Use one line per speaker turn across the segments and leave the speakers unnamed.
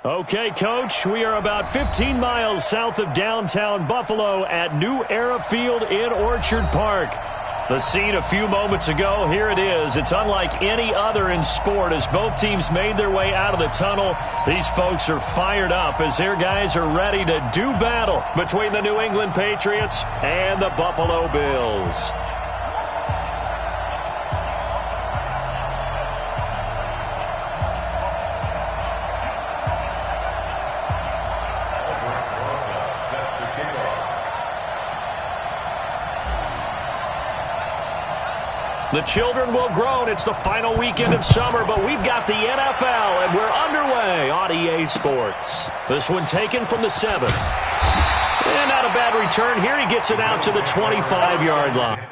Okay, Coach, we are about 15 miles south of downtown Buffalo at New Era Field in Orchard Park. The scene a few moments ago, here it is. It's unlike any other in sport as both teams made their way out of the tunnel. These folks are fired up as their guys are ready to do battle between the New England Patriots and the Buffalo Bills. The children will groan. It's the final weekend of summer, but we've got the NFL, and we're underway on EA Sports. This one taken from the 7. And not a bad return here. He gets it out to the 25-yard line.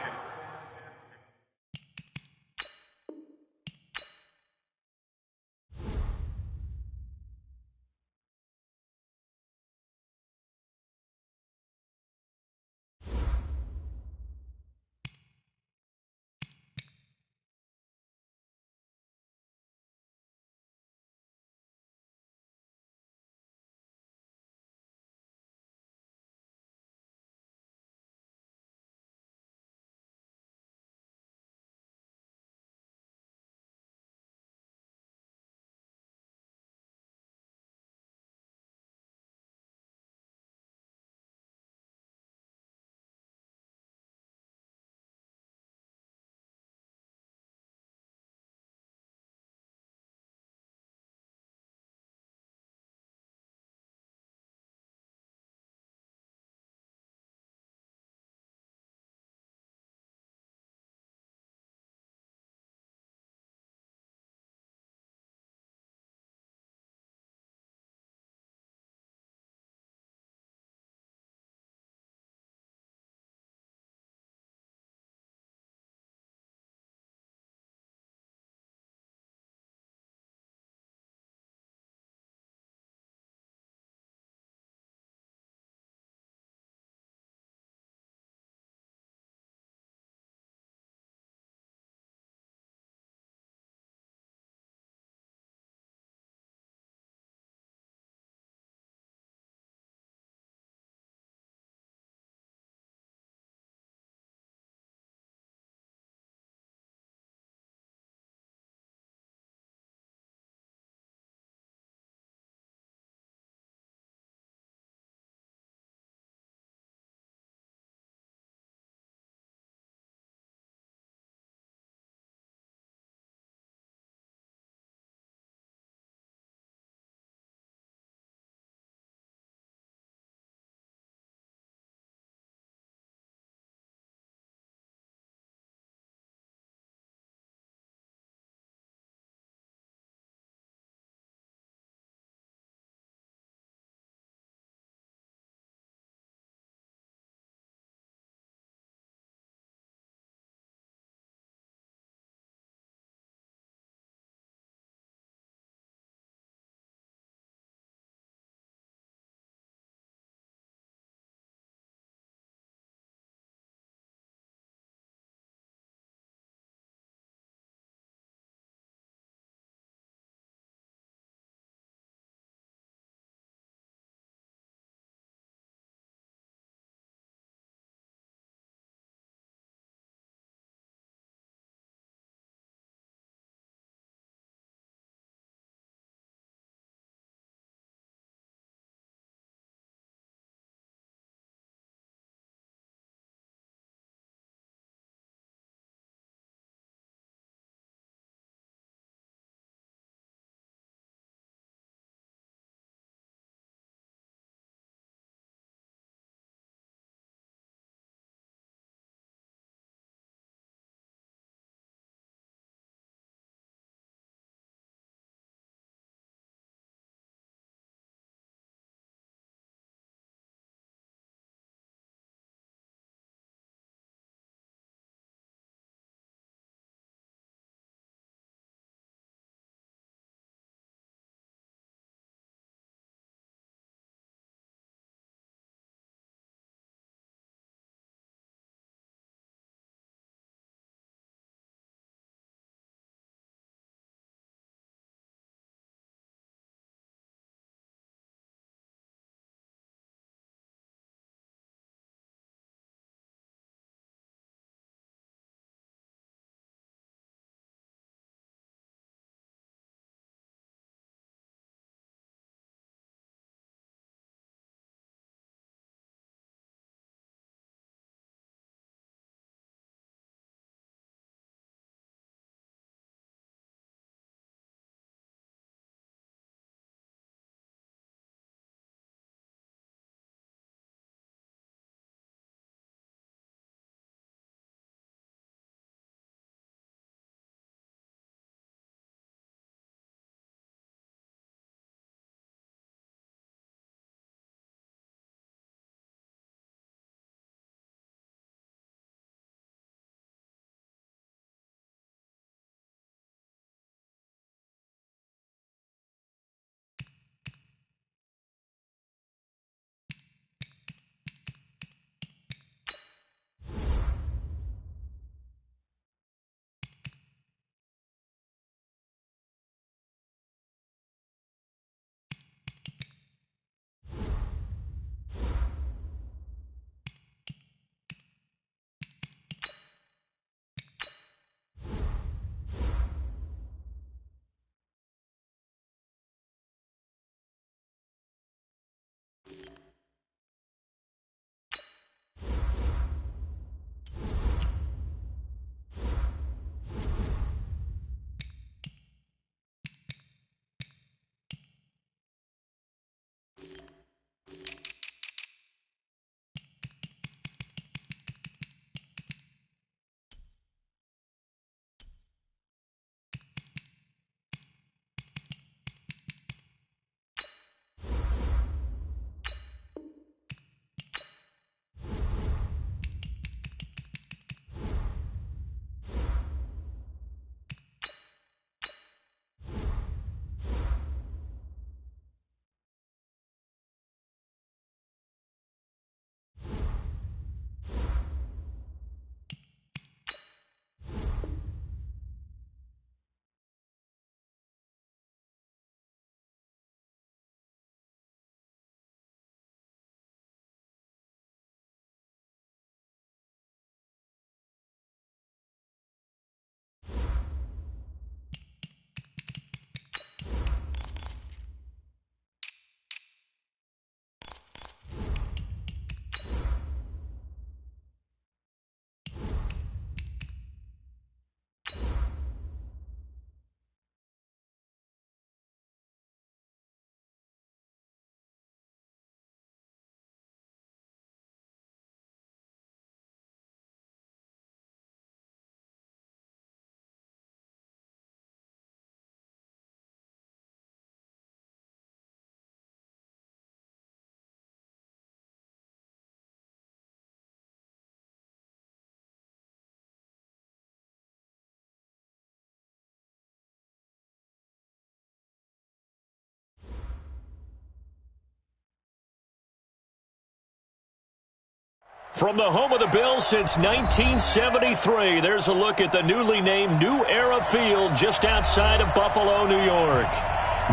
From the home of the Bills since 1973, there's a look at the newly named New Era Field just outside of Buffalo, New York.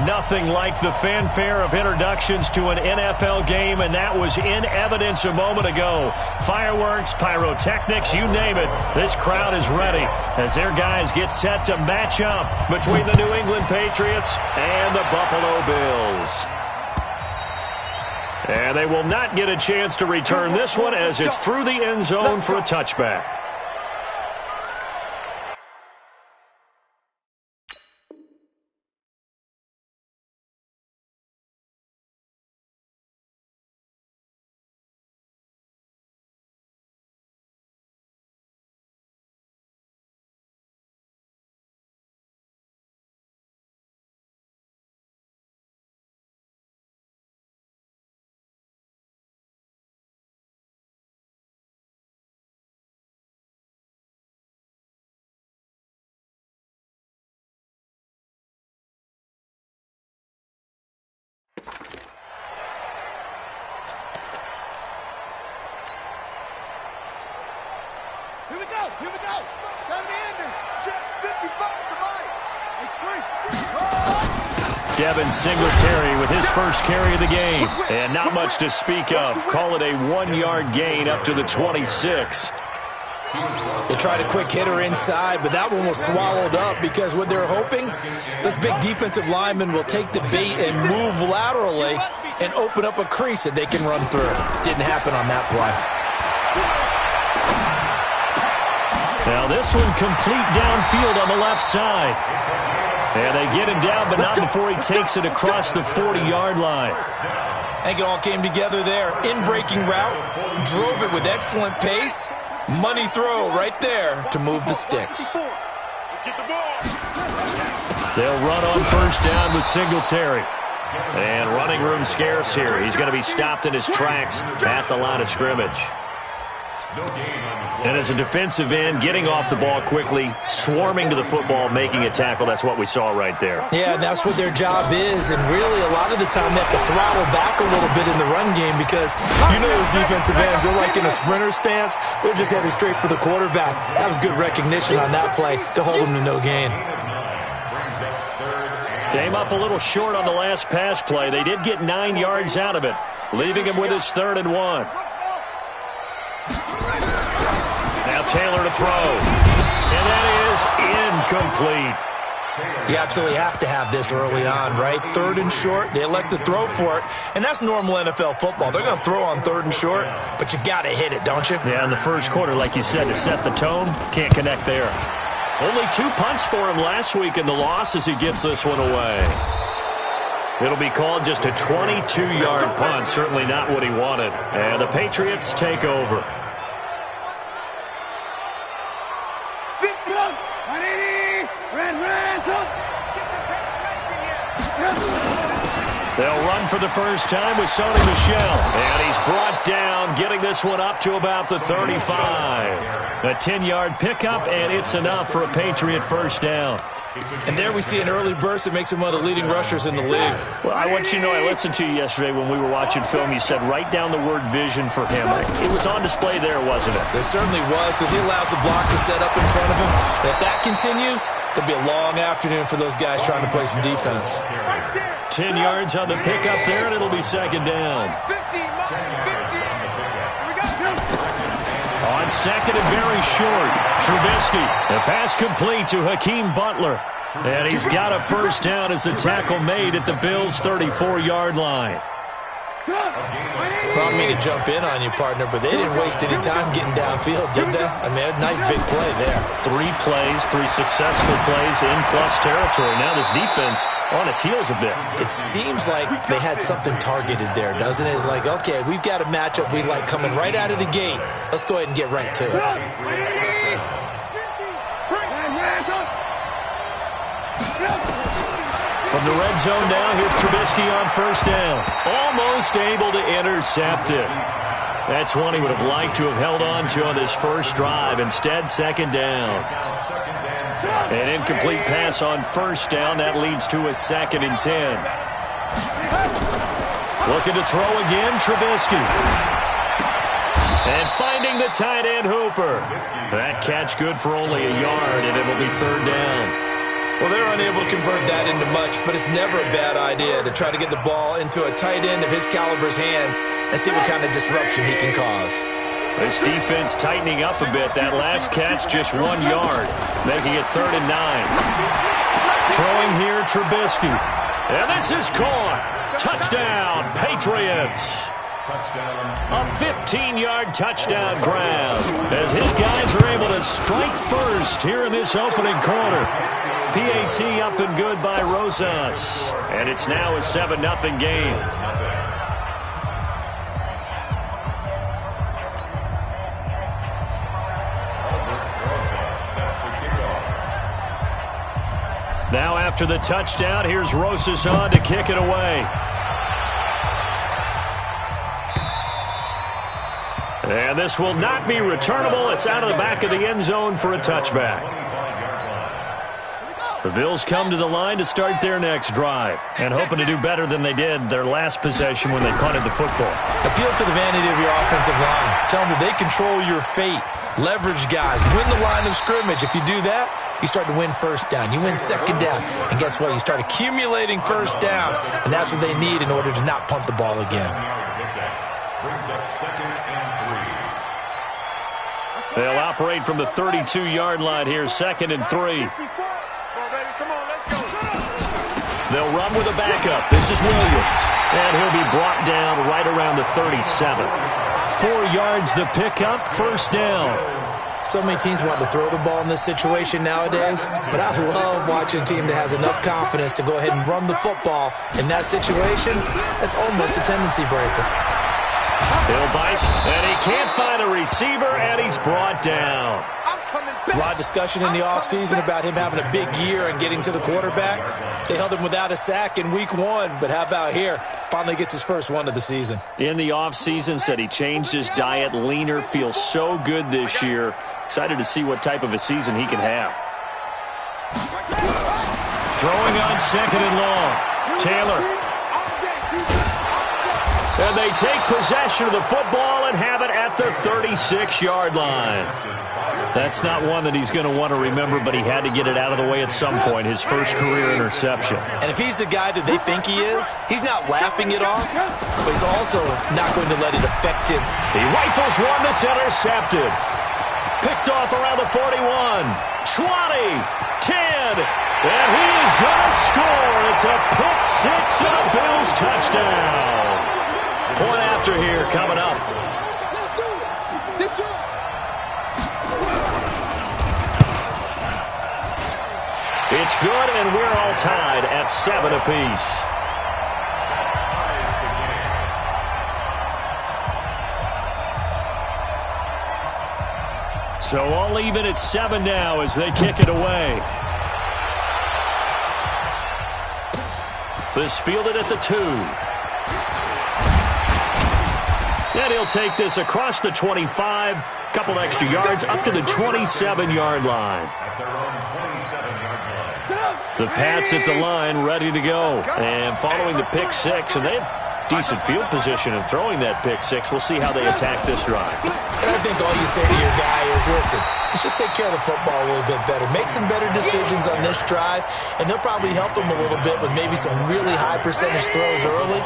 Nothing like the fanfare of introductions to an NFL game, and that was in evidence a moment ago. Fireworks, pyrotechnics, you name it. This crowd is ready as their guys get set to match up between the New England Patriots and the Buffalo Bills. And they will not get a chance to return this one as it's through the end zone for a touchback.
Here we go. Time to end it. Check 55 to Mike.
Devin Singletary with his first carry of the game. And not much to speak of. Call it a 1-yard gain up to the 26.
They tried a quick hitter inside, but that one was swallowed up because what they're hoping, this big defensive lineman will take the bait and move laterally and open up a crease that they can run through. Didn't happen on that play.
Now this one complete downfield on the left side. And they get him down, but not before he takes it across the 40-yard line.
I think it all came together there. In-breaking route, drove it with excellent pace. Money throw right there to move the sticks.
They'll run on first down with Singletary. And running room scarce here. He's going to be stopped in his tracks at the line of scrimmage. And as a defensive end, getting off the ball quickly, swarming to the football, making a tackle, that's what we saw right there.
Yeah, and that's what their job is. And really, a lot of the time, they have to throttle back a little bit in the run game because, you know, those defensive ends, they're like in a sprinter stance. They're just headed straight for the quarterback. That was good recognition on that play to hold them to no gain.
Came up a little short on the last pass play. They did get 9 yards out of it, leaving him with his 3rd and 1. Now Taylor to throw. And that is incomplete.
You absolutely have to have this early on, right? 3rd and short, they elect to throw for it, and that's normal NFL football. They're going to throw on 3rd and short, but you've got to hit it, don't you?
Yeah, in the first quarter, like you said, to set the tone, can't connect there. Only 2 punts for him last week in the loss as he gets this one away. It'll be called just a 22-yard punt, certainly not what he wanted. And the Patriots take over. They'll run for the first time with Sony Michel. And he's brought down, getting this one up to about the 35. A 10-yard pickup, and it's enough for a Patriot first down.
And there we see an early burst that makes him one of the leading rushers in the league.
Well, I want you to know, I listened to you yesterday when we were watching film. You said write down the word vision for him. It was on display there, wasn't it?
It certainly was, because he allows the blocks to set up in front of him. And if that continues, there'll be a long afternoon for those guys trying to play some defense.
10 yards on the pickup there, and it'll be 2nd down. On 2nd and very short, Trubisky. The pass complete to Hakeem Butler. And he's got a first down as the tackle made at the Bills' 34-yard line.
Not me to jump in on you, partner, but they didn't waste any time getting downfield, did they? I mean, a nice big play there.
3 plays, 3 successful plays in plus territory. Now this defense on its heels a bit.
It seems like they had something targeted there, doesn't it? It's like, okay, we've got a matchup we like coming right out of the gate. Let's go ahead and get right to it.
From the red zone now, here's Trubisky on first down. Almost able to intercept it. That's one he would have liked to have held on to on this first drive. Instead, 2nd down. An incomplete pass on first down. That leads to a 2nd and 10. Looking to throw again, Trubisky. And finding the tight end Hooper. That catch good for only a yard, and it'll be third down.
Well, they're unable to convert that into much, but it's never a bad idea to try to get the ball into a tight end of his caliber's hands and see what kind of disruption he can cause.
This defense tightening up a bit. That last catch just 1 yard, making it 3rd and 9. Throwing here, Trubisky. And this is caught. Touchdown, Patriots. A 15-yard touchdown grab as his guys are able to strike first here in this opening quarter. PAT up and good by Rosas. And it's now a 7-0 game. Now after the touchdown, here's Rosas on to kick it away. And this will not be returnable. It's out of the back of the end zone for a touchback. The Bills come to the line to start their next drive and hoping to do better than they did their last possession when they punted the football.
Appeal to the vanity of your offensive line. Tell them that they control your fate. Leverage guys. Win the line of scrimmage. If you do that, you start to win first down. You win second down. And guess what? You start accumulating first downs. And that's what they need in order to not punt the ball again.
They'll operate from the 32-yard line here, 2nd and 3. They'll run with a backup. This is Williams. And he'll be brought down right around the 37. 4 yards the pickup, first down.
So many teams want to throw the ball in this situation nowadays, but I love watching a team that has enough confidence to go ahead and run the football. In that situation, that's almost a tendency breaker.
Bill Bice, and he can't find a receiver, and he's brought down.
There's a lot of discussion in the offseason about him having a big year and getting to the quarterback. They held him without a sack in week 1, but how about here? Finally gets his first one of the season.
In the offseason, said he changed his diet, leaner, feels so good this year. Excited to see what type of a season he can have. Throwing on 2nd and long. Taylor. And they take possession of the football and have it at the 36-yard line. That's not one that he's going to want to remember, but he had to get it out of the way at some point, his first career interception.
And if he's the guy that they think he is, he's not laughing it off, but he's also not going to let it affect him.
He rifles one that's intercepted. Picked off around the 41, 20, 10, and he is going to score. It's a pick six and a Bills touchdown. Point after here coming up. It's good, and we're all tied at 7 apiece. So all even at 7 now as they kick it away. This fielded at the 2. And he'll take this across the 25. Couple extra yards up to the 27-yard line. The Pats at the line ready to go. And following the pick six, and they have decent field position in throwing that pick six. We'll see how they attack this drive.
And I think all you say to your guy is, listen, let's just take care of the football a little bit better. Make some better decisions on this drive, and they'll probably help him a little bit with maybe some really high percentage throws early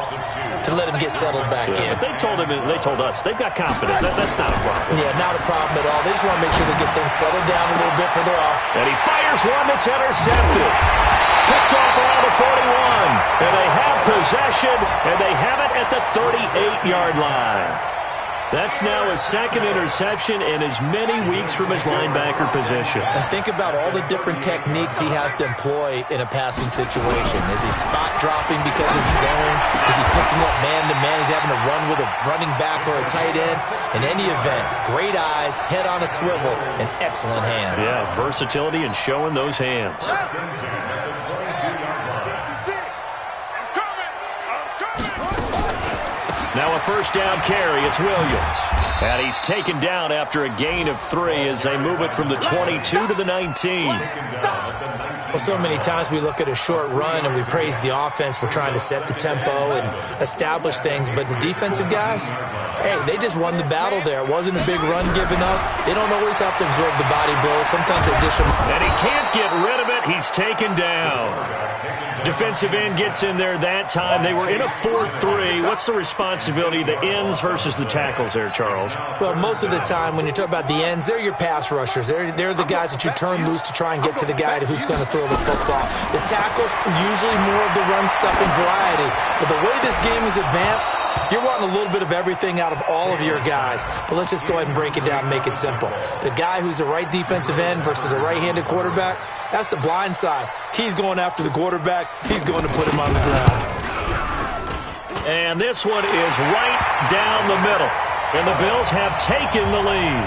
to let him get settled back in.
But they told us they've got confidence. That's not a problem.
Yeah, not a problem at all. They just want to make sure they get things settled down a little bit further off.
And he fires one that's intercepted. Picked off around the 41. And they have possession, and they have it at the 38-yard line. That's now his second interception in as many weeks from his linebacker position.
And think about all the different techniques he has to employ in a passing situation. Is he spot dropping because it's zone? Is he picking up man-to-man? Is he having to run with a running back or a tight end? In any event, great eyes, head on a swivel, and excellent hands.
Yeah, versatility and showing those hands. Now a first down carry. It's Williams. And he's taken down after a gain of 3 as they move it from the 22 to the 19.
Well, so many times we look at a short run and we praise the offense for trying to set the tempo and establish things. But the defensive guys, hey, they just won the battle there. It wasn't a big run given up. They don't always have to absorb the body blows. Sometimes they dish them.
And he can't get rid of it. He's taken down. Defensive end gets in there that time. They were in a 4-3. What's the responsibility of the ends versus the tackles there, Charles?
Well, most of the time when you talk about the ends, they're your pass rushers. They're the guys that you turn loose to try and get to the guy who's going to throw the football. The tackles, usually more of the run-stuffing variety. But the way this game is advanced, you're wanting a little bit of everything out of all of your guys. But let's just go ahead and break it down and make it simple. The guy who's the right defensive end versus a right-handed quarterback, that's the blind side. He's going after the quarterback. He's going to put him on the ground.
And this one is right down the middle. And the Bills have taken the lead.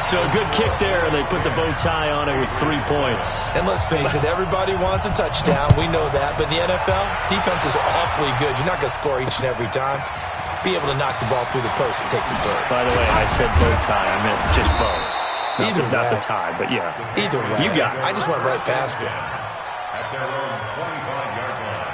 So a good kick there. They put the bow tie on it with 3 points.
And let's face it, everybody wants a touchdown. We know that. But in the NFL, defense is awfully good. You're not going to score each and every time. Be able to knock the ball through the post and take the dirt.
By the way, I said bow tie. I meant just bow. Not the tie, but yeah.
Either way.
You got it.
I just went right past it.
At their own 25-yard line.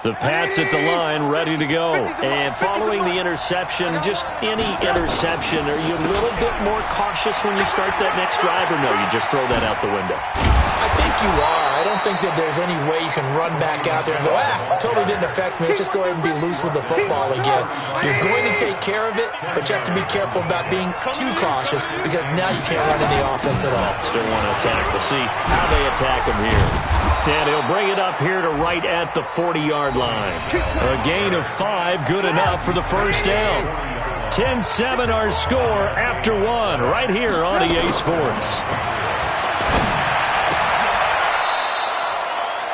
The Pats at the line, ready to go. And following the interception, just any interception, are you a little bit more cautious when you start that next drive, or no, you just throw that out the window?
I think you are. I don't think that there's any way you can run back out there and go, totally didn't affect me. Let's just go ahead and be loose with the football again. You're going to take care of it, but you have to be careful about being too cautious because now you can't run any offense at all.
Still want to attack. We'll see how they attack him here. And he'll bring it up here to right at the 40-yard line. A gain of 5, good enough for the first down. 10-7 our score after 1 right here on EA Sports.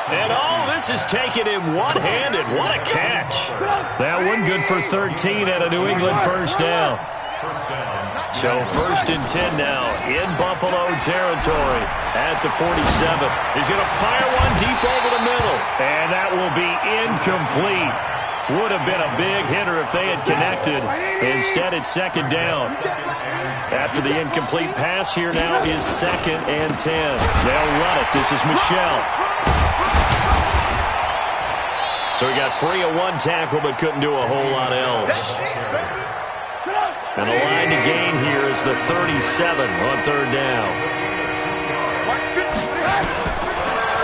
And all this is taken in one-handed. What a catch. That one good for 13 at a New England first down. So 1st and 10 now in Buffalo territory at the 47. He's going to fire one deep over the middle. And that will be incomplete. Would have been a big hitter if they had connected. Instead, it's 2nd down. After the incomplete pass, here now is 2nd and 10. They'll run it. This is Michelle. So he got free of 1 tackle but couldn't do a whole lot else. And the line to gain here is the 37 on 3rd down.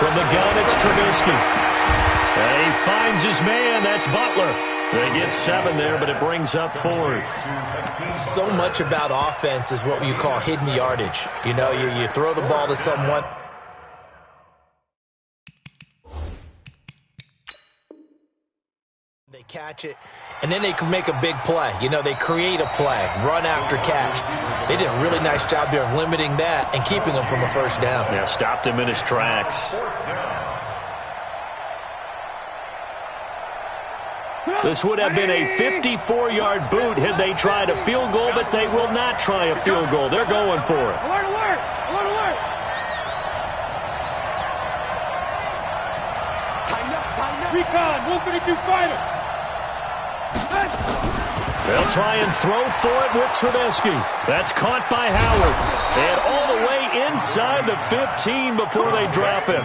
From the gun, it's Trubisky. And he finds his man. That's Butler. They get 7 there, but it brings up 4th.
So much about offense is what you call hidden yardage. You know, you throw the ball to someone. They catch it, and then they can make a big play. You know, they create a play, run after catch. They did a really nice job there of limiting that and keeping him from a first down.
Yeah, stopped him in his tracks. This would have been a 54-yard boot had they tried a field goal, but they will not try a field goal. They're going for it.
Alert, alert! Alert, alert! Tighten up. Recon, 152 fighter.
They'll try and throw for it with Trubisky. That's caught by Howard. And all the way inside the 15 before they drop him.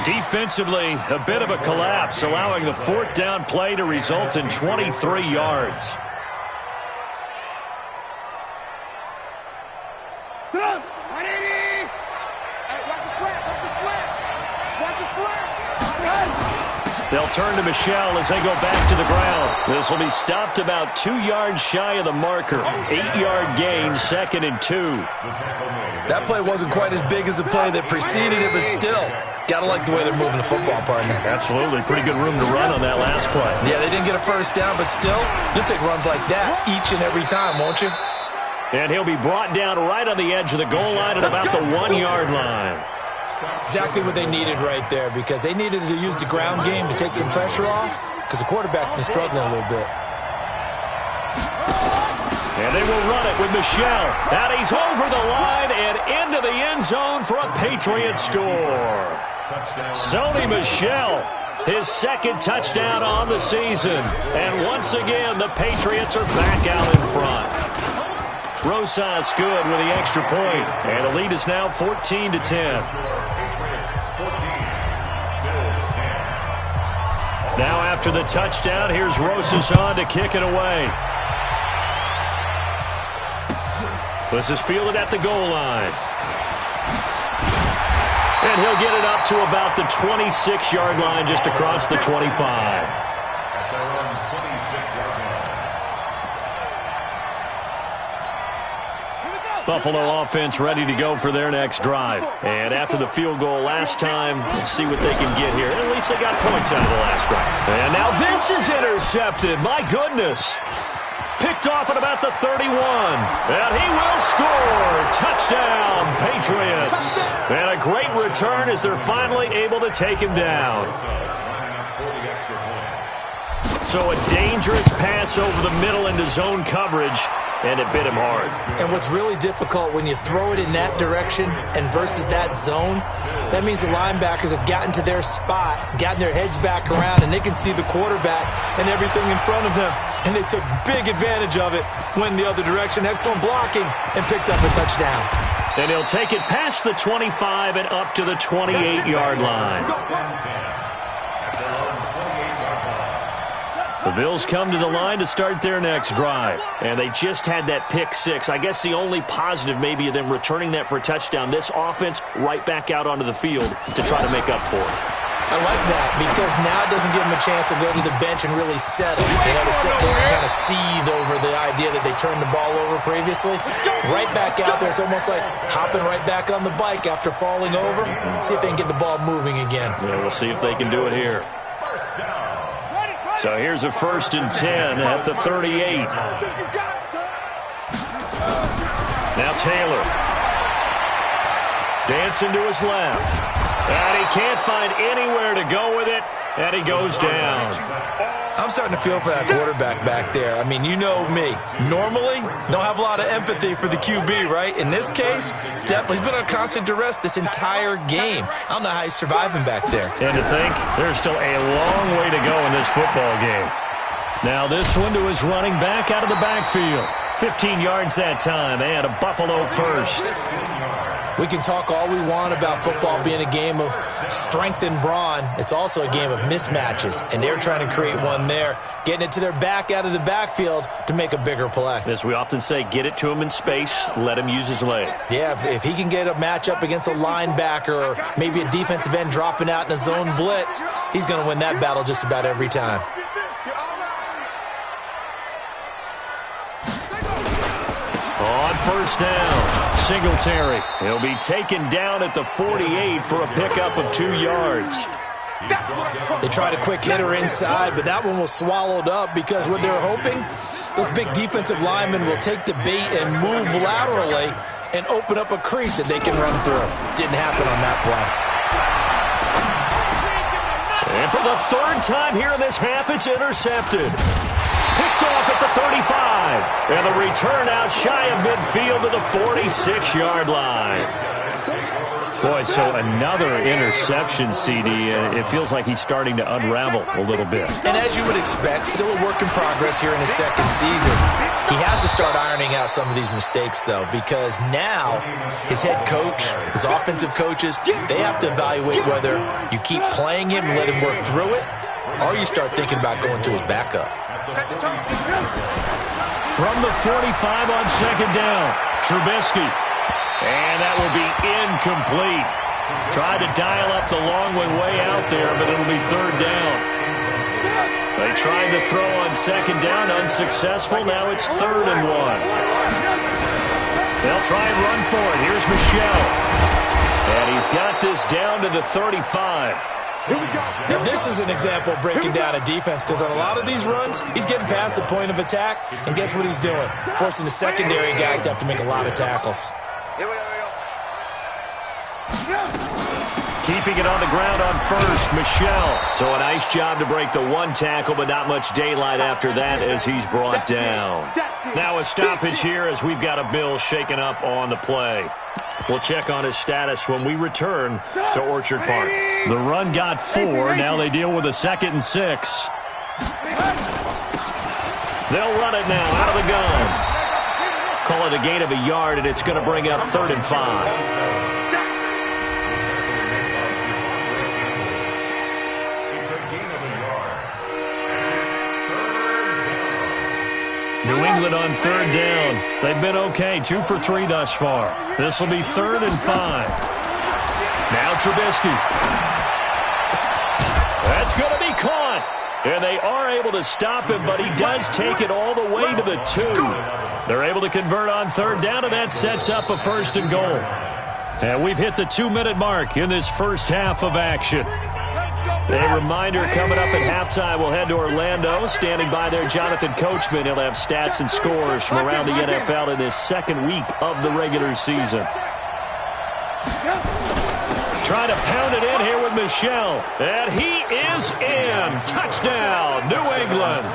Defensively, a bit of a collapse, allowing the 4th down play to result in 23 yards. They'll turn to Michelle as they go back to the ground. This will be stopped about 2 yards shy of the marker. 8-yard gain, 2nd and 2.
That play wasn't quite as big as the play that preceded it, but still, gotta like the way they're moving the football, partner.
Absolutely. Pretty good room to run on that last play.
Yeah, they didn't get a first down, but still, you'll take runs like that each and every time, won't you?
And he'll be brought down right on the edge of the goal line at about the 1-yard line.
Exactly what they needed right there, because they needed to use the ground game to take some pressure off, because the quarterback's been struggling a little bit.
And they will run it with Michelle. And he's over the line and into the end zone for a Patriot score. Sony Michel, his second touchdown on the season. And once again, the Patriots are back out in front. Rosas good with the extra point, and the lead is now 14-10. Now after the touchdown, here's Rosas on to kick it away. This is fielded at the goal line. And he'll get it up to about the 26-yard line, just across the 25. Buffalo offense ready to go for their next drive. And after the field goal last time, we'll see what they can get here. At least they got points out of the last drive. And now this is intercepted. My goodness. Picked off at about the 31. And he will score. Touchdown, Patriots. And a great return as they're finally able to take him down. So a dangerous pass over the middle into zone coverage, and it bit him hard.
And what's really difficult when you throw it in that direction and versus that zone, that means the linebackers have gotten to their spot, gotten their heads back around, and they can see the quarterback and everything in front of them. And they took big advantage of it, went the other direction, excellent blocking, and picked up a touchdown.
And he'll take it past the 25 and up to the 28-yard line. The Bills come to the line to start their next drive. And they just had that pick six. I guess the only positive maybe of them returning that for a touchdown. This offense right back out onto the field to try to make up for it.
I like that because now it doesn't give them a chance to go to the bench and really settle. They had to sit there and kind of seethe over the idea that they turned the ball over previously. Right back out there. It's almost like hopping right back on the bike after falling over. See if they can get the ball moving again.
Yeah, we'll see if they can do it here. So here's a 1st and 10 at the 38. Now Taylor. Dancing to his left. And he can't find anywhere to go with it. And he goes down.
I'm starting to feel for that quarterback back there. I mean, you know me. Normally, don't have a lot of empathy for the QB, right? In this case, definitely. He's been on constant duress this entire game. I don't know how he's surviving back there.
And to think, there's still a long way to go in this football game. Now this one to his running back out of the backfield. 15 yards that time, and a Buffalo first.
We can talk all we want about football being a game of strength and brawn. It's also a game of mismatches, and they're trying to create one there, getting it to their back out of the backfield to make a bigger play.
As we often say, get it to him in space, let him use his leg.
Yeah, if he can get a matchup against a linebacker or maybe a defensive end dropping out in a zone blitz, he's going to win that battle just about every time.
On first down, Singletary. He'll be taken down at the 48 for a pickup of 2 yards.
They tried a quick hitter inside, but that one was swallowed up because what they're hoping, those big defensive linemen will take the bait and move laterally and open up a crease that they can run through. Didn't happen on that play.
And for the 3rd time here in this half, it's intercepted. Picked off at the 35. And the return out shy of midfield to the 46-yard line. Boy, so another interception, CD. It feels like he's starting to unravel a little bit.
And as you would expect, still a work in progress here in his second season. He has to start ironing out some of these mistakes, though, because now his head coach, his offensive coaches, they have to evaluate whether you keep playing him and let him work through it, or you start thinking about going to his backup.
From the 45 on 2nd down, Trubisky. And that will be incomplete. Tried to dial up the long one way out there, but it'll be 3rd down. They tried to throw on 2nd down, unsuccessful. Now it's 3rd and 1. They'll try and run for it. Here's Michel. And he's got this down to the 35.
Now, this is an example of breaking down a defense because on a lot of these runs, he's getting past the point of attack, and guess what he's doing? Forcing the secondary guys to have to make a lot of tackles.
Keeping it on the ground on first, Michel. So a nice job to break the 1 tackle, but not much daylight after that as he's brought down. Now a stoppage here as we've got a Bill shaken up on the play. We'll check on his status when we return to Orchard Park. The run got 4. Now they deal with a 2nd and 6. They'll run it now out of the gun. Call it a gain of a yard, and it's going to bring up 3rd and 5. New England on 3rd down. They've been okay, 2 for 3 thus far. This will be 3rd and 5. Now Trubisky. That's going to be caught. And they are able to stop him, but he does take it all the way to the 2. They're able to convert on 3rd down, and that sets up a 1st and goal. And we've hit the 2-minute mark in this first half of action. A reminder, coming up at halftime, we'll head to Orlando. Standing by there, Jonathan Coachman. He'll have stats and scores from around the NFL in this 2nd week of the regular season. Trying to pound it in here with Michel. And he is in. Touchdown, New England.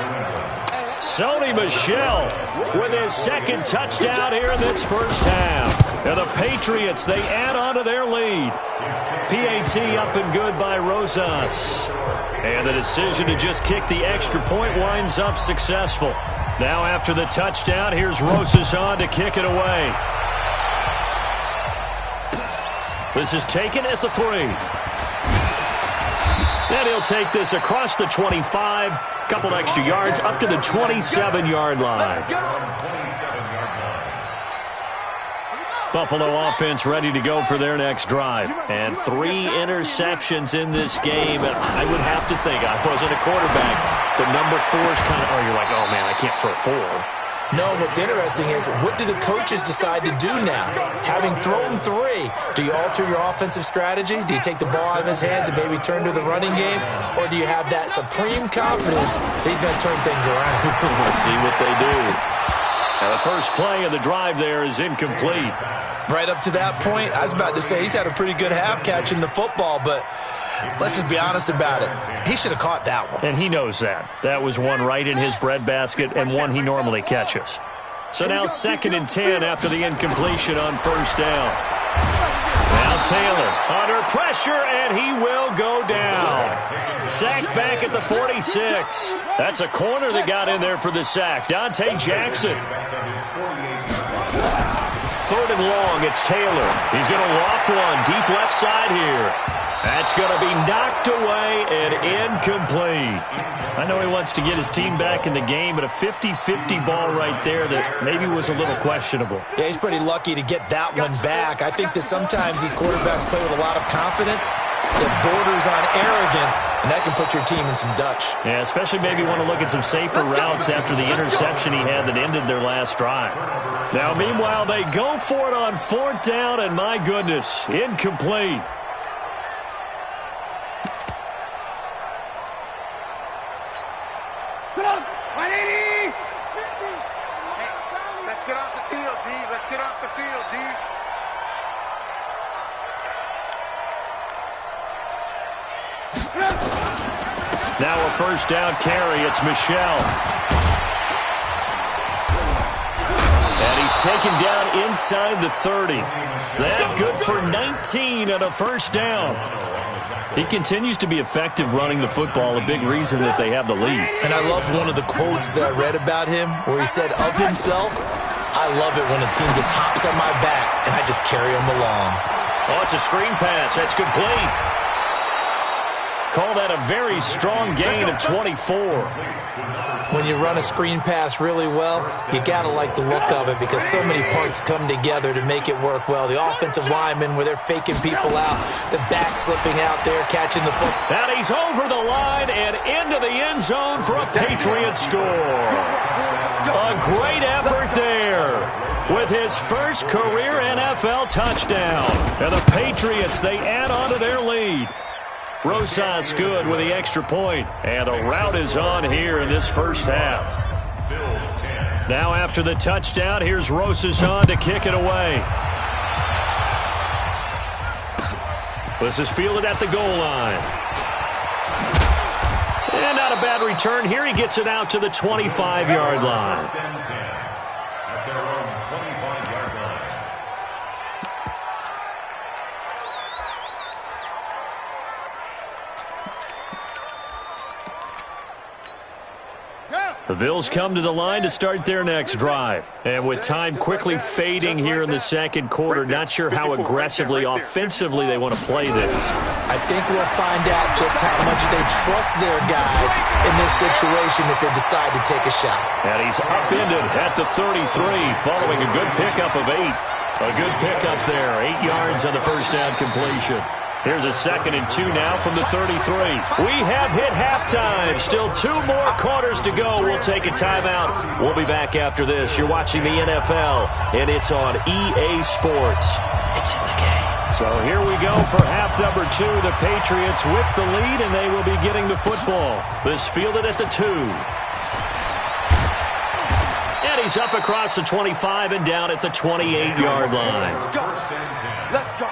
Sony Michel with his 2nd touchdown here in this first half. And the Patriots, they add on to their lead. PAT up and good by Rosas. And the decision to just kick the extra point winds up successful. Now after the touchdown, here's Rosas on to kick it away. This is taken at the 3. And he'll take this across the 25. Couple extra yards up to the 27-yard line. Buffalo offense ready to go for their next drive. And 3 interceptions in this game. And I would have to think, I wasn't a quarterback, but number 4 is kind of, you're like, oh, man, I can't throw 4.
No, what's interesting is, what do the coaches decide to do now? Having thrown 3, do you alter your offensive strategy? Do you take the ball out of his hands and maybe turn to the running game? Or do you have that supreme confidence that he's going to turn things around?
We'll see what they do. Now, the first play of the drive there is incomplete.
Right up to that point, I was about to say he's had a pretty good half catching the football, but let's just be honest about it. He should have caught that one.
And he knows that. That was one right in his breadbasket and one he normally catches. So now 2nd and 10 after the incompletion on 1st down. Now Taylor under pressure, and he will go down. Sacked back at the 46. That's a corner that got in there for the sack. Dante Jackson. 3rd and long, it's Taylor. He's going to loft one deep left side here. That's going to be knocked away and incomplete. I know he wants to get his team back in the game, but a 50-50 ball right there that maybe was a little questionable.
Yeah, he's pretty lucky to get that one back. I think that sometimes these quarterbacks play with a lot of confidence that borders on arrogance, and that can put your team in some Dutch.
Yeah, especially maybe want to look at some safer routes after the interception he had that ended their last drive. Now, meanwhile, they go for it on 4th down, and my goodness, incomplete.
Let's get off the field, D. Let's get off the field, D.
Now a 1st down carry. It's Michel. And he's taken down inside the 30. That good for 19 and a 1st down. He continues to be effective running the football, a big reason that they have the lead.
And I love one of the quotes that I read about him where he said of himself, I love it when a team just hops on my back and I just carry them along.
Oh, it's a screen pass. That's complete. Call that a very strong gain of 24.
When you run a screen pass really well, you got to like the look of it because so many parts come together to make it work well. The offensive linemen where they're faking people out, the back slipping out there, catching the foot.
And he's over the line and into the end zone for a Patriot score. A great effort there with his first career NFL touchdown. And the Patriots, they add on to their lead. Rosas good with the extra point, and the route is on here in this first half. Now after the touchdown, here's Rosas on to kick it away. This is fielded at the goal line. And not a bad return here. He gets it out to the 25-yard line. The Bills come to the line to start their next drive. And with time quickly fading here in the second quarter, not sure how aggressively, offensively they want to play this.
I think we'll find out just how much they trust their guys in this situation if they decide to take a shot.
And he's upended at the 33 following a good pickup of 8. A good pickup there, 8 yards on the first down completion. Here's a 2nd and 2 now from the 33. We have hit halftime. Still 2 more quarters to go. We'll take a timeout. We'll be back after this. You're watching the NFL, and it's on EA Sports. It's in the game. So here we go for half number 2. The Patriots with the lead, and they will be getting the football. This fielded at the 2. And he's up across the 25 and down at the 28-yard line.
Let's go.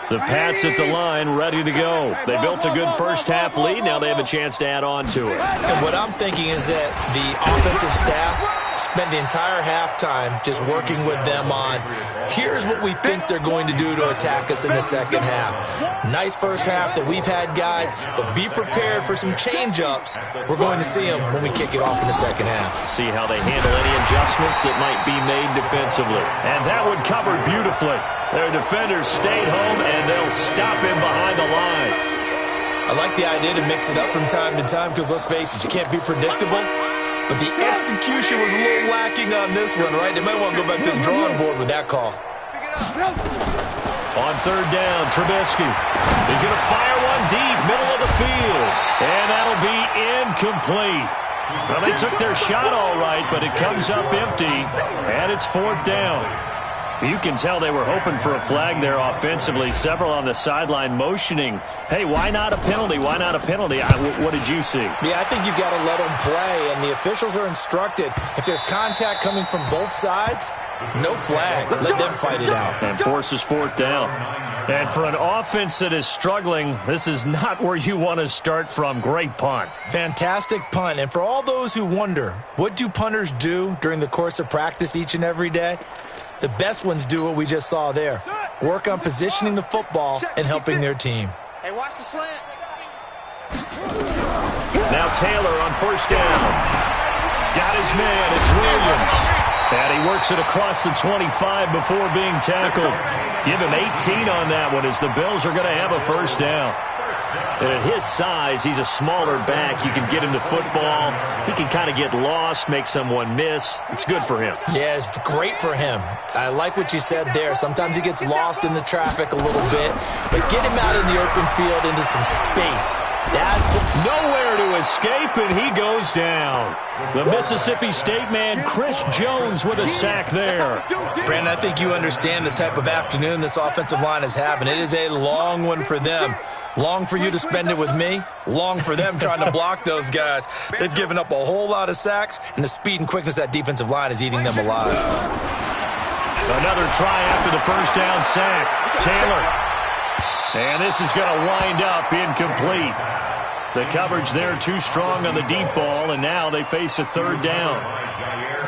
The Pats at the line, ready to go. They built a good first-half lead. Now they have a chance to add on to it.
And what I'm thinking is that the offensive staff spent the entire halftime just working with them on, here's what we think they're going to do to attack us in the second half. Nice first half that we've had, guys, but be prepared for some change-ups. We're going to see them when we kick it off in the second half.
See how they handle any adjustments that might be made defensively. And that one covered beautifully. Their defenders stayed home, and they'll stop him behind the line.
I like the idea to mix it up from time to time because, let's face it, you can't be predictable. But the execution was a little lacking on this one, right? They might want to go back to the drawing board with that call.
On third down, Trubisky. He's going to fire one deep, middle of the field. And that'll be incomplete. Well, they took their shot all right, but it comes up empty, and it's 4th down. You can tell they were hoping for a flag there offensively. Several on the sideline motioning, hey, why not a penalty? Why not a penalty? What did you see?
Yeah, I think you've got to let them play, and the officials are instructed. If there's contact coming from both sides, no flag. Let them fight it out.
And forces 4th down. And for an offense that is struggling, this is not where you want to start from. Great punt.
Fantastic punt. And for all those who wonder, what do punters do during the course of practice each and every day? The best ones do what we just saw there. Work on positioning the football and helping their team.
Hey, watch the slant.
Now Taylor on first down. Got his man. It's Williams. And he works it across the 25 before being tackled. Give him 18 on that one as the Bills are going to have a first down. And at his size, he's a smaller back. You can get him to football. He can kind of get lost, make someone miss. It's good for him.
Yeah, it's great for him. I like what you said there. Sometimes he gets lost in the traffic a little bit. But get him out in the open field into some space.
Nowhere to escape, and he goes down. The Mississippi State man, Chris Jones, with a sack there.
Brandon, I think you understand the type of afternoon this offensive line is having. It is a long one for them. Long for you to spend it with me. Long for them trying to block those guys. They've given up a whole lot of sacks, and the speed and quickness of that defensive line is eating them alive.
Another try after the first down sack. Taylor. And this is going to wind up incomplete. The coverage there too strong on the deep ball, and now they face a third down.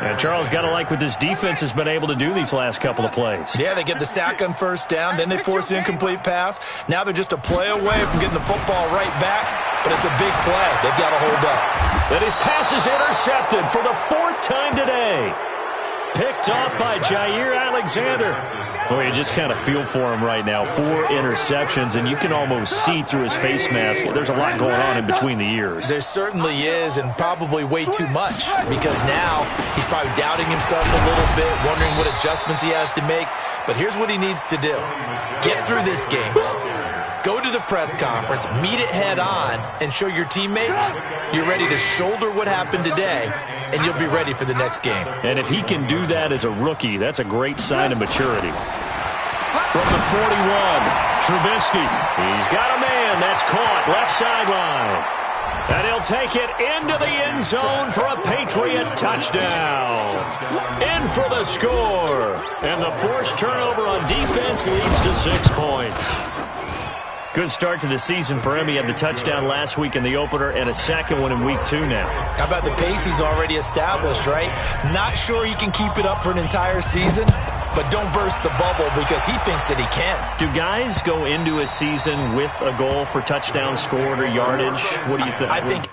And Charles, got to like what this defense has been able to do these last couple of plays.
Yeah, they get the sack on first down, then they force the incomplete pass. Now they're just a play away from getting the football right back, but it's a big play. They've got to hold up.
And his pass is intercepted for the 4th time today. Picked off by Jair Alexander. Oh, you just kind of feel for him right now. 4 interceptions, and you can almost see through his face mask. There's a lot going on in between the ears.
There certainly is, and probably way too much, because now he's probably doubting himself a little bit, wondering what adjustments he has to make. But here's what he needs to do. Get through this game. Go to the press conference, meet it head on, and show your teammates you're ready to shoulder what happened today, and you'll be ready for the next game.
And if he can do that as a rookie, that's a great sign of maturity. From the 41, Trubisky. He's got a man. That's caught. Left sideline. And he'll take it into the end zone for a Patriot touchdown. In for the score. And the forced turnover on defense leads to 6 points. Good start to the season for him. He had the touchdown last week in the opener and a second one in week 2 now.
How about the pace he's already established, right? Not sure he can keep it up for an entire season, but don't burst the bubble because he thinks that he can.
Do guys go into a season with a goal for touchdown scored or yardage? What do you think?
I think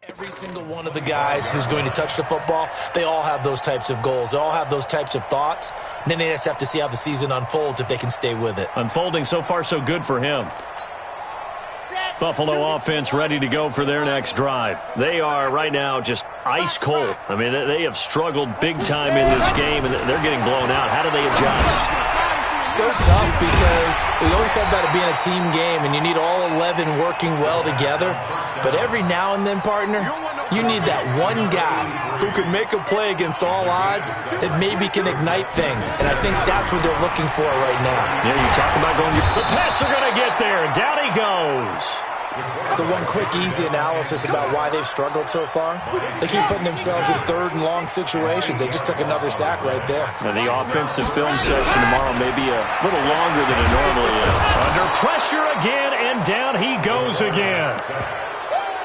every single one of the guys who's going to touch the football, they all have those types of goals. They all have those types of thoughts. And then they just have to see how the season unfolds if they can stay with it.
Unfolding so far so good for him. Buffalo offense ready to go for their next drive. They are right now just ice cold. I mean, they have struggled big time in this game, and they're getting blown out. How do they adjust?
So tough because we always talk about it being a team game, and you need all 11 working well together. But every now and then, partner, you need that one guy who can make a play against all odds that maybe can ignite things. And I think that's what they're looking for right now.
Yeah, you talk about going, the Pats are going to get there. Down he goes.
So one quick, easy analysis about why they've struggled so far. They keep putting themselves in third and long situations. They just took another sack right there.
Now the offensive film session tomorrow may be a little longer than it normally is. Under pressure again, and down he goes again.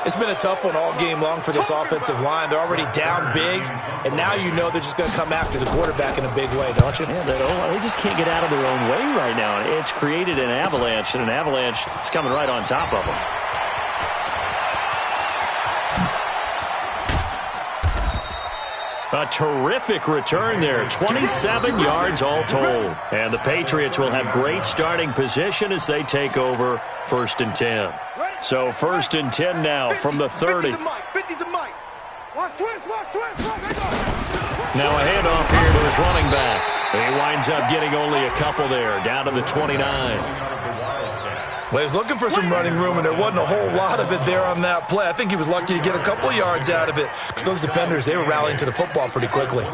It's been a tough one all game long for this offensive line. They're already down big, and now you know they're just going to come after the quarterback in a big way, don't you?
Yeah, they just can't get out of their own way right now. It's created an avalanche, and an avalanche is coming right on top of them. A terrific return there, 27 yards all told. And the Patriots will have great starting position as they take over 1st and 10. So 1st and 10 now from the 30.
Now
a handoff here to his running back. He winds up getting only a couple there, down to the 29.
Well, he was looking for some running room, and there wasn't a whole lot of it there on that play. I think he was lucky to get a couple yards out of it because those defenders, they were rallying to the football pretty quickly.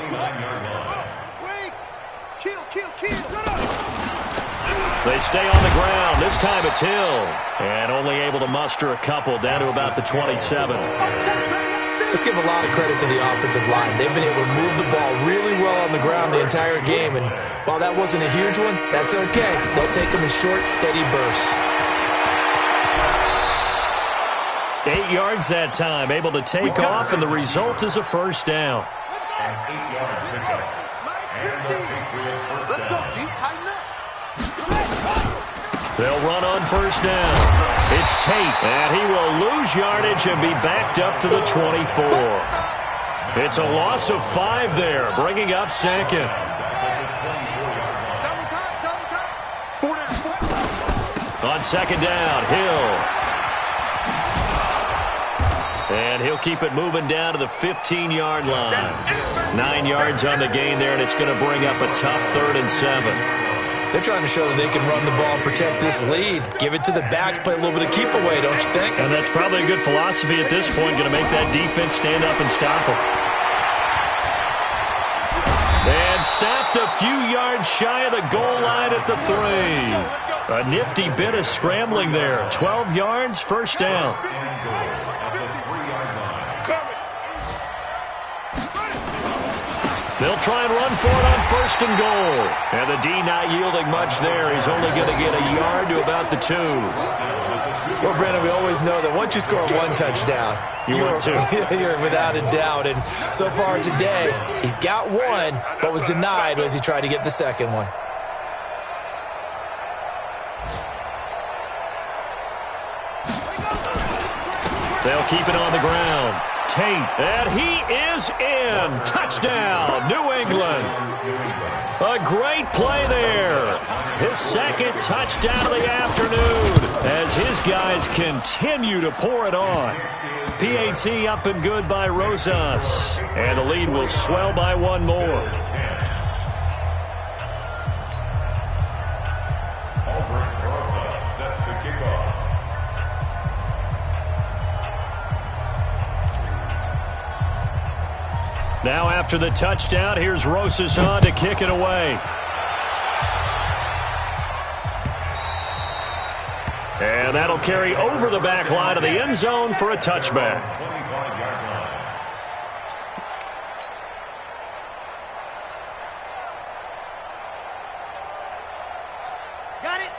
They stay on the ground. This time it's Hill. And only able to muster a couple down to about the 27.
Let's give a lot of credit to the offensive line. They've been able to move the ball really well on the ground the entire game. And while that wasn't a huge one, that's okay. They'll take them in short, steady bursts.
8 yards that time, able to take off, and the result is a first down.
An 8-yard pickup. Let's go, D. Tighten up.
They'll run on first down. It's Tate, and he will lose yardage and be backed up to the 24. It's a loss of 5 there, bringing up 2nd. On 2nd down, Hill. And he'll keep it moving down to the 15-yard line. 9 yards on the gain there, and it's going to bring up a tough 3rd and 7.
They're trying to show that they can run the ball and protect this lead. Give it to the backs, play a little bit of keep away, don't you think?
And that's probably a good philosophy at this point, going to make that defense stand up and stop them. And stopped a few yards shy of the goal line at the 3. A nifty bit of scrambling there. 12 yards, first down. They'll try and run for it on 1st and goal. And the D not yielding much there. He's only going to get a yard to about the 2.
Well, Brandon, we always know that once you score 1 touchdown, you're without a doubt. And so far today, he's got 1, but was denied as he tried to get the 2nd one.
They'll keep it on the ground. Tate, and he is in. Touchdown, New England. A great play there. His 2nd touchdown of the afternoon as his guys continue to pour it on. PAT up and good by Rosas, and the lead will swell by 1 more.
Set to kick off.
after the touchdown. Here's Rosas on to kick it away. And that'll carry over the back line of the end zone for a touchback.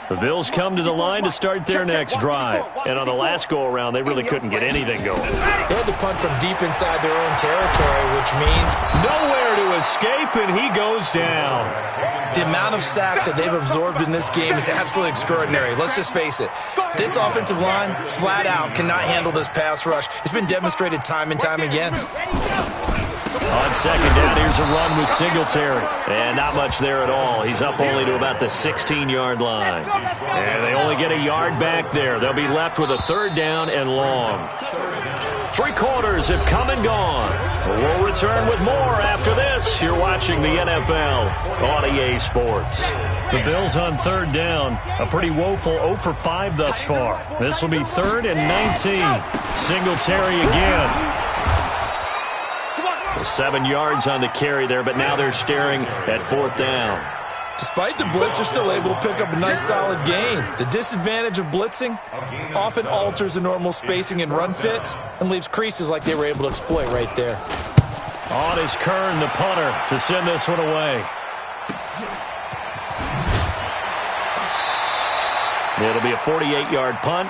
The Bills come to the line to start their next drive. And on the last go-around, they really couldn't get anything going.
They had to punt from deep inside their own territory, which means
nowhere to escape, and he goes down.
The amount of sacks that they've absorbed in this game is absolutely extraordinary. Let's just face it. This offensive line, flat out, cannot handle this pass rush. It's been demonstrated time and time again.
On second down, here's a run with Singletary. And not much there at all. He's up only to about the 16-yard line. And they only get a yard back there. They'll be left with a third down and long. 3 quarters have come and gone. We'll return with more after this. You're watching the NFL on EA Sports. The Bills on third down. A pretty woeful 0 for 5 thus far. This will be 3rd and 19. Singletary again. 7 yards on the carry there, but now they're staring at 4th down.
Despite the blitz, they're still able to pick up a nice solid gain. The disadvantage of blitzing often alters the normal spacing and run fits and leaves creases like they were able to exploit right there.
On is Kern, the punter, to send this one away. It'll be a 48-yard punt,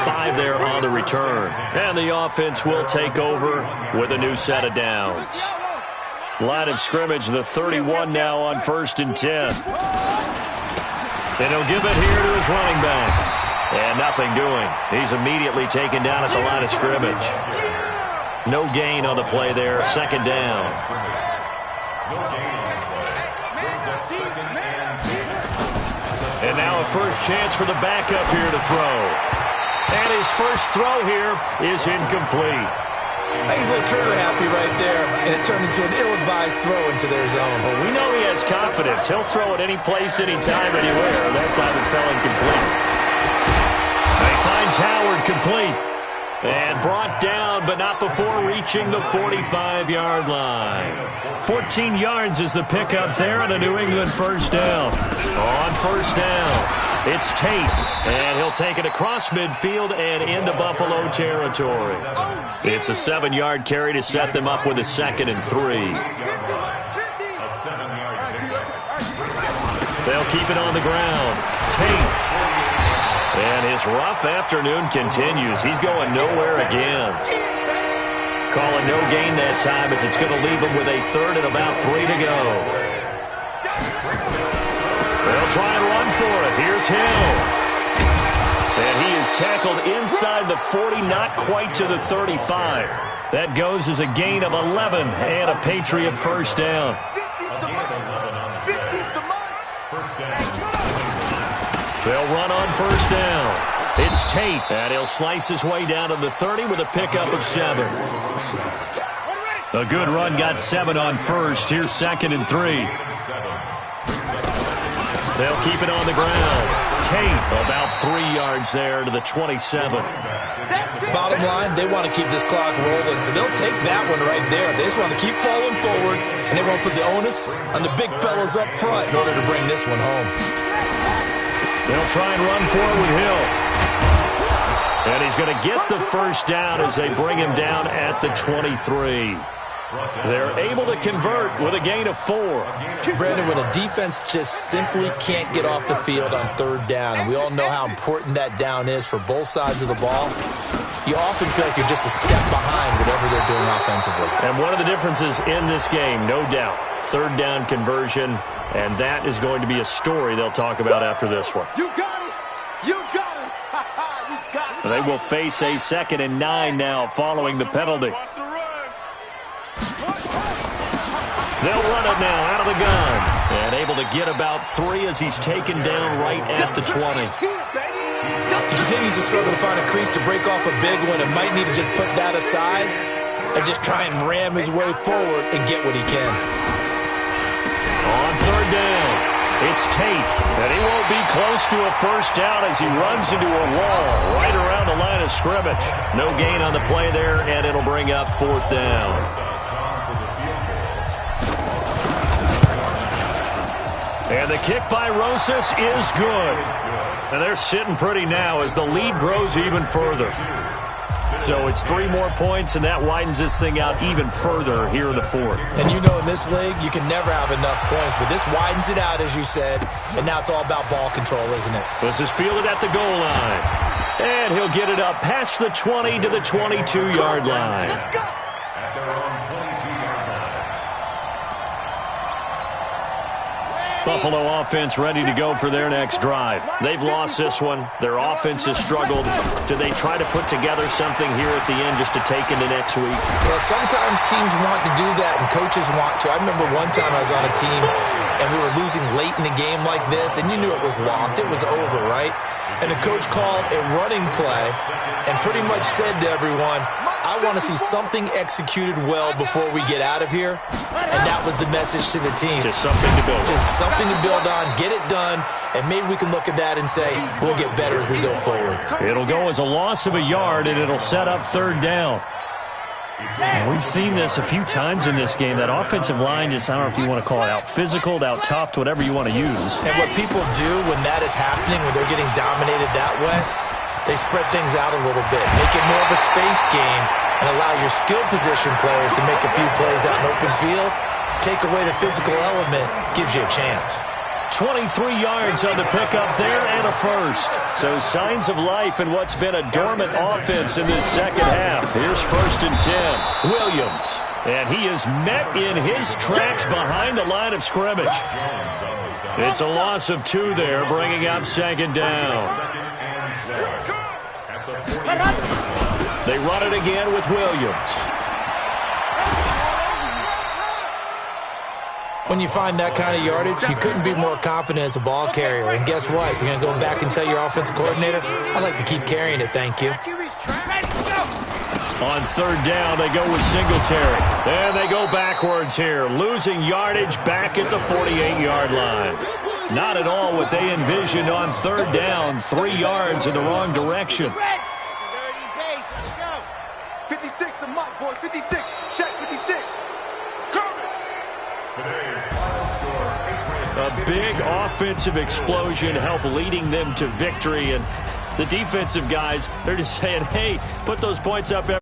5 there on the return. And the offense will take over with a new set of downs. Line of scrimmage, the 31 now on 1st and 10. And he'll give it here to his running back. And nothing doing. He's immediately taken down at the line of scrimmage. No gain on the play there, 2nd down. And now a first chance for the backup here to throw. And his first throw here is incomplete.
He's a little trigger happy right there, and it turned into an ill-advised throw into their zone.
Well, we know he has confidence. He'll throw it any place, anytime, anywhere. That time it fell incomplete. And he finds Howard complete. And brought down, but not before reaching the 45-yard line. 14 yards is the pickup there on a New England first down. On first down, it's Tate. And he'll take it across midfield and into Buffalo territory. It's a 7-yard carry to set them up with a 2nd and 3. They'll keep it on the ground. Tate. And his rough afternoon continues. He's going nowhere again. Calling no gain that time as it's going to leave him with a 3rd and about 3 to go. They'll try and run for it. Here's Hill. And he is tackled inside the 40, not quite to the 35. That goes as a gain of 11 and a Patriot first down. They'll run on first down. It's Tate, and he'll slice his way down to the 30 with a pickup of 7. A good run got 7 on first. Here's 2nd and 3. They'll keep it on the ground. Tate about 3 yards there to the 27.
Bottom line, they want to keep this clock rolling, so they'll take that one right there. They just want to keep falling forward, and they won't put the onus on the big fellas up front in order to bring this one home.
They'll try and run for it with Hill. And he's going to get the first down as they bring him down at the 23. They're able to convert with a gain of 4.
Brandon, when a defense just simply can't get off the field on 3rd down, and we all know how important that down is for both sides of the ball, you often feel like you're just a step behind whatever they're doing offensively.
And one of the differences in this game, no doubt, 3rd down conversion, and that is going to be a story they'll talk about after this one.
You got it! You got it! You got it!
They will face a 2nd and 9 now following the penalty. They'll run it now out of the gun. And able to get about 3 as he's taken down right at the 20.
He continues to struggle to find a crease to break off a big one and might need to just put that aside and just try and ram his way forward and get what he can.
On 3rd down, it's Tate. And he won't be close to a first down as he runs into a wall right around the line of scrimmage. No gain on the play there, and it'll bring up 4th down. And the kick by Rosas is good. And they're sitting pretty now as the lead grows even further. So it's 3 more points, and that widens this thing out even further here in the fourth.
And you know in this league, you can never have enough points, but this widens it out, as you said, and now it's all about ball control, isn't it?
This is fielded at the goal line. And he'll get it up past the 20 to the 22-yard line.
At their own 22-yard line.
Buffalo offense ready to go for their next drive. They've lost this one. Their offense has struggled. Do they try to put together something here at the end just to take into next week?
Yeah, sometimes teams want to do that and coaches want to. I remember one time I was on a team and we were losing late in the game like this, and you knew it was lost. It was over, right? And the coach called a running play and pretty much said to everyone, I want to see something executed well before we get out of here. And that was the message to the team.
Just something to build.
Just something to build on, get it done, and maybe we can look at that and say, we'll get better as we go forward.
It'll go as a loss of a yard, and it'll set up 3rd down. We've seen this a few times in this game. That offensive line just, I don't know if you want to call it out physical, out tough, whatever you want to use.
And what people do when that is happening, when they're getting dominated that way, they spread things out a little bit, make it more of a space game, and allow your skill position players to make a few plays out in open field. Take away the physical element, gives you a chance.
23 yards on the pickup there and a first. So signs of life in what's been a dormant offense in this second half. Here's 1st and 10. Williams. And he is met in his tracks behind the line of scrimmage. It's a loss of 2 there, bringing up 2nd down. They run it again with Williams.
When you find that kind of yardage, you couldn't be more confident as a ball carrier. And guess what? You're going to go back and tell your offensive coordinator, I'd like to keep carrying it, thank you.
On 3rd down, they go with Singletary. And they go backwards here, losing yardage back at the 48-yard line. Not at all what they envisioned on 3rd down, 3 yards in the wrong direction.
56 to Mike, boys. 56. Check 56.
A big offensive explosion helped leading them to victory. And the defensive guys, they're just saying, hey, put those points up every